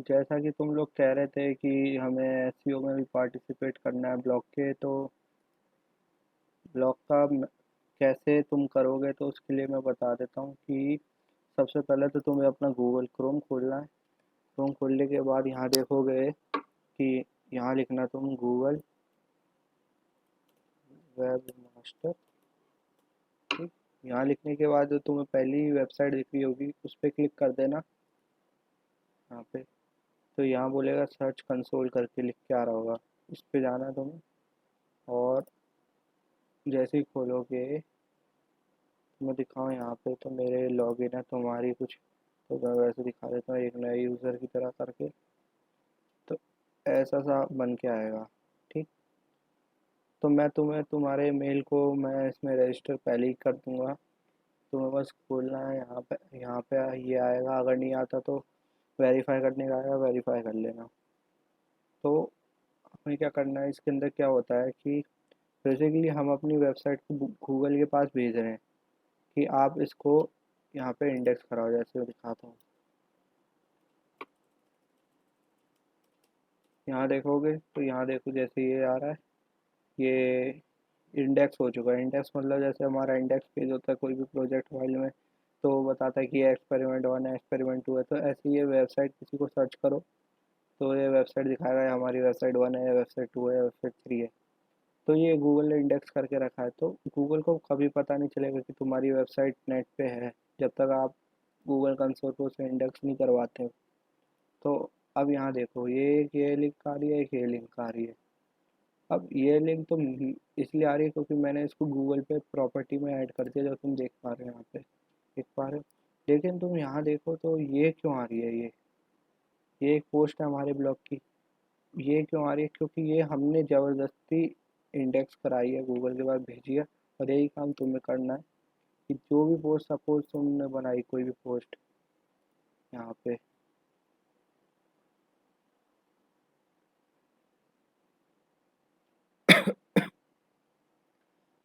जैसा कि तुम लोग कह रहे थे कि हमें एसईओ में भी पार्टिसिपेट करना है ब्लॉग के, तो ब्लॉग का कैसे तुम करोगे, तो उसके लिए मैं बता देता हूँ कि सबसे पहले तो तुम्हें अपना गूगल क्रोम खोलना है। क्रोम खोलने के बाद यहाँ देखोगे कि यहाँ लिखना तुम गूगल वेब मास्टर। ठीक, यहाँ लिखने के बाद जो तुम्हें पहली वेबसाइट दिख रही होगी उस पर क्लिक कर देना। यहाँ पे तो यहाँ बोलेगा सर्च कंसोल करके लिख के आ रहा होगा, इस पे जाना है तुम्हें। और जैसे ही खोलोगे मैं दिखाऊँ यहाँ पे, तो मेरे लॉगिन है तुम्हारी कुछ, तो मैं वैसे दिखा देता हूँ एक नए यूज़र की तरह करके। तो ऐसा सा बन के आएगा। ठीक, तो मैं तुम्हें तुम्हारे मेल को मैं इसमें रजिस्टर पहले ही कर दूँगा। तुम्हें बस खोलना है यहाँ पे ये आएगा, अगर नहीं आता तो वेरीफाई करने का आएगा, वेरीफाई कर लेना। तो हमें क्या करना है, इसके अंदर क्या होता है कि बेसिकली हम अपनी वेबसाइट को गूगल के पास भेज रहे हैं कि आप इसको यहाँ पे इंडेक्स कराओ। जैसे मैं दिखाता हूँ, यहाँ देखोगे तो यहाँ देखो जैसे ये आ रहा है, ये इंडेक्स हो चुका है। इंडेक्स मतलब जैसे हमारा इंडेक्स पेज होता है कोई भी प्रोजेक्ट फाइल में, तो वो बताता है कि ये एक्सपेरिमेंट 1 है, एक्सपेरिमेंट 2 है। तो ऐसे ही ये वेबसाइट किसी को सर्च करो तो ये वेबसाइट दिखाएगा ये हमारी वेबसाइट 1 है, वेबसाइट 2 है, वेबसाइट 3 है। तो ये गूगल ने इंडेक्स करके रखा है, तो गूगल को कभी पता नहीं चलेगा कि तुम्हारी वेबसाइट नेट पे है जब तक आप गूगल कंसोल को उसे इंडेक्स नहीं करवाते हो। तो अब यहाँ देखो ये एक ये लिंक आ रही है, एक ये लिंक आ रही है। अब ये लिंक तो इसलिए आ रही है क्योंकि मैंने इसको गूगल पे प्रॉपर्टी में ऐड कर दिया, जो तुम देख पा रहे हो यहाँ पे, देख पा रहे हो। लेकिन तुम यहाँ देखो तो ये क्यों आ रही है, ये एक पोस्ट है हमारे ब्लॉग की, ये क्यों आ रही है, क्योंकि ये हमने ज़बरदस्ती इंडेक्स कराई है, गूगल के पास भेजी है। और यही काम तुम्हें करना है कि जो भी पोस्ट सपोज तुमने बनाई, कोई भी पोस्ट यहाँ पे,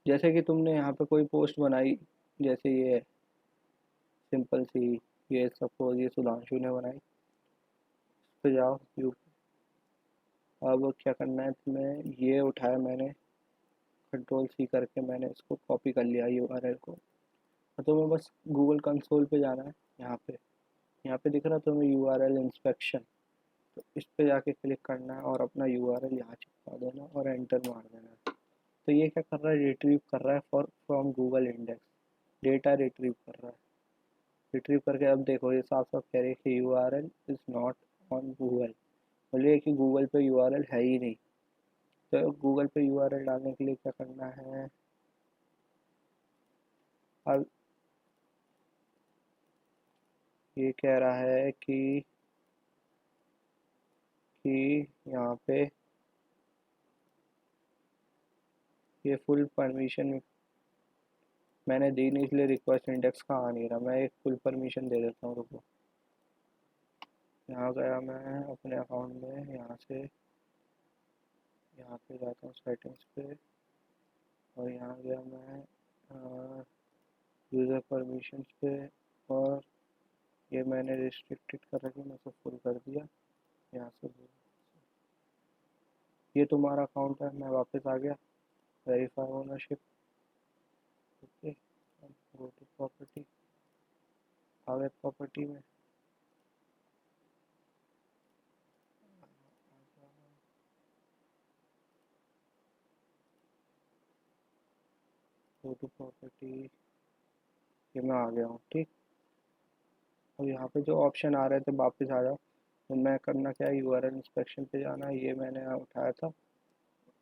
जैसे कि तुमने यहाँ पे कोई पोस्ट बनाई, जैसे ये सिंपल सी, ये सपोज ये सुधांशु ने बनाई, इस पे जाओ यू। अब क्या करना है तुम्हें, ये उठाया मैंने, कंट्रोल सी करके मैंने इसको कॉपी कर लिया यूआरएल को। और तुम्हें बस गूगल कंसोल पे जाना है। यहाँ पे दिख रहा है तुम्हें यूआरएल इंस्पेक्शन, तो इस पे जाके क्लिक करना है और अपना यूआरएल यहाँ चिपका देना और एंटर मार देना है। तो ये क्या कर रहा है, रिट्रीव कर रहा है for from Google index, data retrieve कर रहा है। रिट्रीव करके अब देखो ये साफ साफ कह रही है कि URL is not on Google, बोलिए कि गूगल पे यूआरएल है ही नहीं। तो गूगल पे यूआरएल डालने के लिए क्या करना है, अब ये कह रहा है कि यहाँ पे ये फुल परमिशन मैंने दी नहीं, इसलिए रिक्वेस्ट इंडेक्स का आ नहीं रहा। मैं एक फुल परमिशन दे देता हूँ, रुको। यहाँ गया मैं अपने अकाउंट में, यहाँ से यहाँ पे जाता हूँ सेटिंग्स पे, और यहाँ गया मैं यूज़र परमिशंस पे, और ये मैंने रिस्ट्रिक्टेड कर रखी, मैं सब फुल कर दिया। यहाँ से ये तुम्हारा अकाउंट है, मैं वापस आ गया, verify ownership. Okay, go to property, आ गए प्रॉपर्टी में। गो टू प्रॉपर्टी, ये मैं आ गया हूँ। ठीक, और यहाँ पे जो ऑप्शन आ रहे थे वापस आ जाओ, तो मैं करना क्या है, यूआरएल इंस्पेक्शन पे जाना है। ये मैंने उठाया था,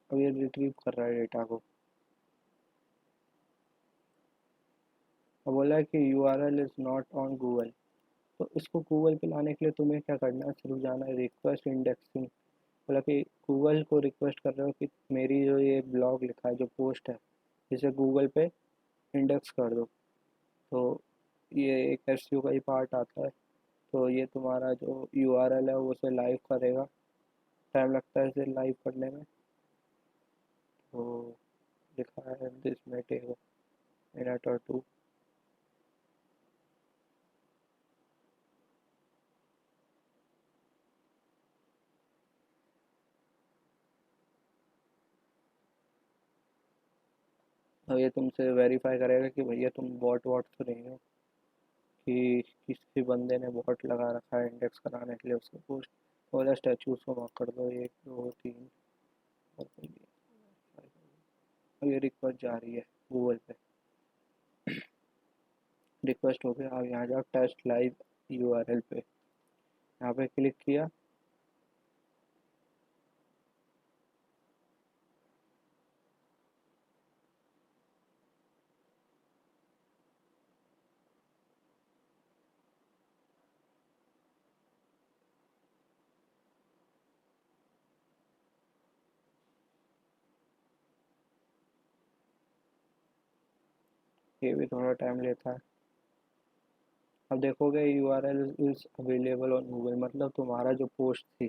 अब ये रिट्रीव कर रहा है डेटा को। अब बोला है कि URL is not on Google. तो इसको गूगल पे लाने के लिए तुम्हें क्या करना है, सिर्फ जाना है रिक्वेस्ट इंडेक्सिंग। बोला कि गूगल को रिक्वेस्ट कर रहे हो कि मेरी जो ये ब्लॉग लिखा है, जो पोस्ट है, इसे गूगल पे इंडेक्स कर दो। तो ये एक एसईओ का ही पार्ट आता है। तो ये तुम्हारा जो यूआरएल है वो उसे लाइव करेगा, टाइम लगता है इसे लाइव करने में। तो लिखा है this may take a minute or two। और ये तुमसे वेरीफाई करेगा कि भैया तुम बॉट वॉट तो नहीं हो, कि किसी बंदे ने बॉट लगा रखा है इंडेक्स कराने के लिए उसको पोस्ट। और स्टैचूज को मार्क कर दो, 1 2 3, और ये रिक्वेस्ट जा रही है गूगल पे। रिक्वेस्ट हो गया। अब यहाँ जाओ टेस्ट लाइव यूआरएल पे, यहाँ पे क्लिक किया। ये भी थोड़ा टाइम लेता है। अब देखोगे URL is available on Google, मतलब तुम्हारा जो पोस्ट थी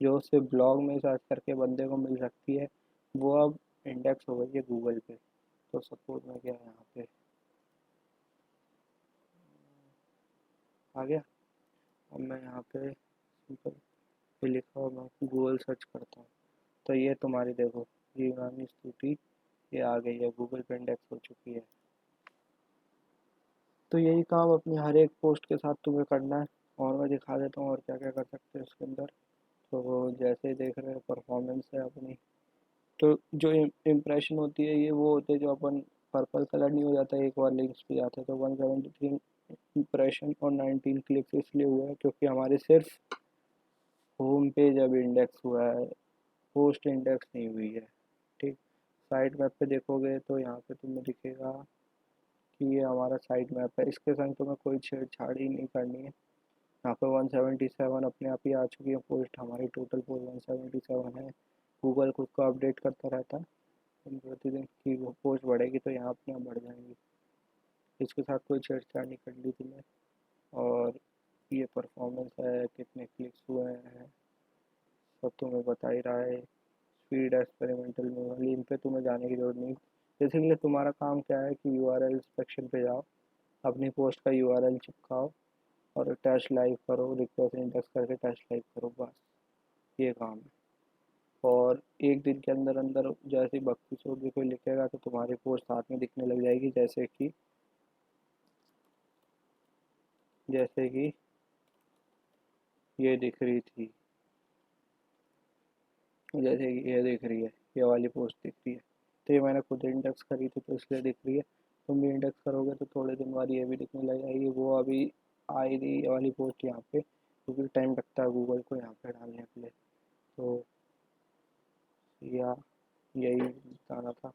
जो सिर्फ ब्लॉग में सर्च करके बंदे को मिल सकती है, वो अब इंडेक्स हो गई है गूगल पे। तो सपोज मैं क्या यहाँ पे आ गया। अब मैं यहाँ पे सिंपल पे लिखा हुआ मैं गूगल सर्च करता हूँ, तो ये तुम्हारी देखो यूनानी स्तुति ये आ गई है, गूगल पे इंडेक्स हो चुकी है। तो यही काम अपनी हर एक पोस्ट के साथ तुम्हें करना है। और मैं दिखा देता हूँ और क्या क्या कर सकते हैं इसके अंदर। तो जैसे देख रहे हैं परफॉर्मेंस है अपनी, तो जो इम्प्रेशन होती है ये वो होते हैं जो अपन पर्पल कलर नहीं हो जाता एक बार लिंक्स पे जाते हैं, तो 173 इम्प्रेशन और 19 क्लिक्स इसलिए हुआ है क्योंकि हमारे सिर्फ होम पेज अब इंडेक्स हुआ है, पोस्ट इंडेक्स नहीं हुई है। ठीक। साइट मैप पे देखोगे तो यहाँ पे तुम्हें दिखेगा कि ये हमारा साइट मैप है, इसके संग तुम्हें कोई छेड़छाड़ ही नहीं करनी है। यहाँ पे 177 अपने आप ही आ चुकी है पोस्ट, हमारी टोटल पोस्ट 177 है। गूगल खुद को अपडेट करता रहता है, प्रतिदिन की वो पोस्ट बढ़ेगी तो यहाँ अपने आप बढ़ जाएंगी। इसके साथ कोई छेड़छाड़ नहीं करनी तुम्हें। और ये परफॉर्मेंस है, कितने क्लिक्स हुए हैं, सब तुम्हें बता ही रहा है। स्पीड एक्सपेरिमेंटल में वाली इन पे तुम्हें जाने की जरूरत नहीं। बेसिकली तुम्हारा काम क्या है कि यूआरएल सेक्शन पे जाओ, अपनी पोस्ट का यूआरएल चिपकाओ और टेस्ट लाइव करो, रिक्वेस्ट इंडेक्स करके टेस्ट लाइव करो, बस ये काम है। और एक दिन के अंदर अंदर जैसे ही 3200 भी कोई लिखेगा तो तुम्हारी पोस्ट साथ में दिखने लग जाएगी, जैसे कि ये दिख रही थी, जैसे कि ये दिख रही है, ये वाली पोस्ट दिख रही है। तो ये मैंने खुद इंडेक्स करी थी तो इसलिए दिख रही है। तुम भी इंडेक्स करोगे तो थोड़े दिन बाद ये भी दिखने लग जाएगी। वो अभी आई थी ये वाली पोस्ट यहाँ पे, क्योंकि टाइम लगता है गूगल को यहाँ पे डालने के लिए। तो या यही बताना था।